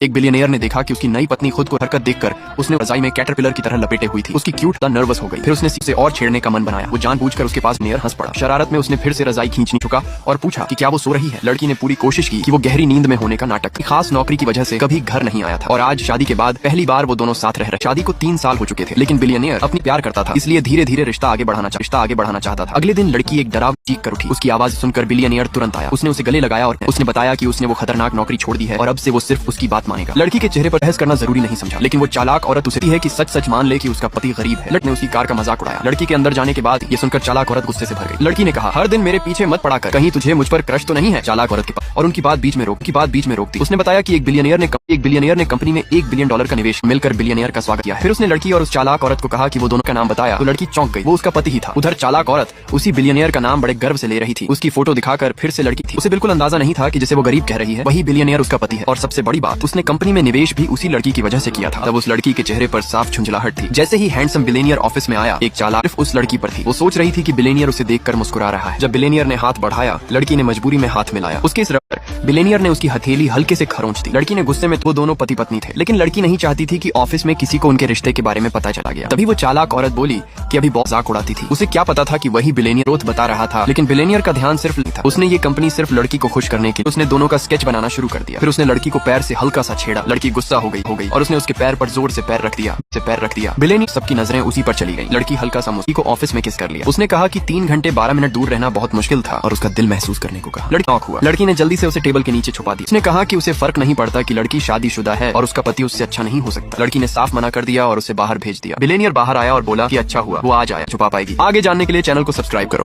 एक बिलियनियर ने देखा कि उसकी नई पत्नी खुद को हरकत देखकर उसने रजाई में कैटरपिलर की तरह लपेटे हुई थी। उसकी क्यूट नर्वस हो गई। फिर उसने उसे और छेड़ने का मन बनाया। वो जानबूझकर उसके पास नियर हंस पड़ा। शरारत में उसने फिर से रजाई खींचनी चुका और पूछा कि क्या वो सो रही है। लड़की ने पूरी कोशिश की कि वो गहरी नींद में होने का नाटक। खास नौकरी की वजह से कभी घर नहीं आया था और आज शादी के बाद पहली बार वो दोनों साथ रह रहे। शादी को 3 साल हो चुके थे, लेकिन बिलियनियर अपनी प्यार करता था, इसलिए धीरे धीरे रिश्ता आगे बढ़ाना चाहता था। अगले दिन लड़की एक डराव चीख कर उठी। उसकी आवाज सुनकर बिलियनियर तुरंत आया। उसने उसे गले लगाया और उसने बताया कि उसने वो खतरनाक नौकरी छोड़ दी है और अब से वो सिर्फ उसकी बात मानेगा। लड़की के चेहरे पर बहस करना जरूरी नहीं समझा, लेकिन वो चालाक औरत उसे है कि सच सच मान ले कि उसका पति गरीब है। लड़की ने उसकी कार का मजाक उड़ाया। लड़की के अंदर जाने के बाद ये सुनकर चालाक औरत गुस्से से भर गई। लड़की ने कहा, हर दिन मेरे पीछे मत पड़ा कर, कहीं तुझे मुझ पर क्रश तो नहीं है। चालाक औरत के पास और उनकी बात बीच में रोक दी। उसने बताया कि एक बिलियनियर ने कंपनी में $1 बिलियन का निवेश मिलकर बिलियनियर का स्वागत किया। फिर उसने लड़की और उस चालाक औरत को कहा कि वो दोनों का नाम बताया तो लड़की चौंक गई। वो उसका पति ही था। उधर चालाक औरत उसी बिलियनियर का नाम बड़े गर्व से ले रही थी। उसकी फोटो दिखाकर फिर से लड़की थी। उसे बिल्कुल अंदाजा नहीं था कि जिसे वो गरीब कह रही है वही बिलियनियर उसका पति है। और सबसे बड़ी बात, उसने कंपनी में निवेश भी उसी लड़की की वजह से किया था। तब उस लड़की के चेहरे पर साफ झुंझलाहट थी। जैसे ही हैंडसम बिलियनियर ऑफिस में आया, एक चालाक सिर्फ उस लड़की पर थी। वो सोच रही थी कि बिलियनियर उसे देखकर मुस्कुरा रहा है। जब बिलियनियर ने हाथ बढ़ाया, लड़की ने मजबूरी में हाथ मिलाया। उसके इस रफ्तार बिलियनियर ने उसकी हथेली हल्के से खरोंच दी। लड़की ने गुस्से में, वो दोनों पति पत्नी थे, लेकिन लड़की नहीं चाहती थी कि ऑफिस में किसी को उनके रिश्ते के बारे में पता चला गया। तभी वो चालाक औरत बोली कि अभी बहुत मजाक उड़ाती थी। उसे क्या पता था कि वही बिलियनियर रोज बता रहा था, लेकिन बिलियनियर का ध्यान सिर्फ था। उसने ये कंपनी सिर्फ लड़की को खुश करने के लिए। उसने दोनों का स्केच बनाना शुरू कर दिया। फिर उसने लड़की को पैर से हल्का सा छेड़ा। लड़की गुस्सा हो गई और उसने उसके पैर पर जोर से पैर रख दिया। बिलियनियर सबकी नजरें उसी पर चली गई। लड़की हल्का सा मुस्की को ऑफिस में किस कर लिया। उसने कहा कि 3 घंटे 12 मिनट दूर रहना बहुत मुश्किल था और उसका दिल महसूस करने को कहा। लड़की हुआ। लड़की ने जल्दी से उसे टेबल के नीचे छुपा दी। उसने कहा कि उसे फर्क नहीं पड़ता कि लड़की शादीशुदा है और उसका पति उससे अच्छा नहीं हो सकता। लड़की ने साफ मना कर दिया और उसे बाहर भेज दिया। बिलियनियर बाहर आया और बोला कि अच्छा हुआ वो आज आया, छुपा पाएगी। आगे जानने के लिए चैनल को सब्सक्राइब करो।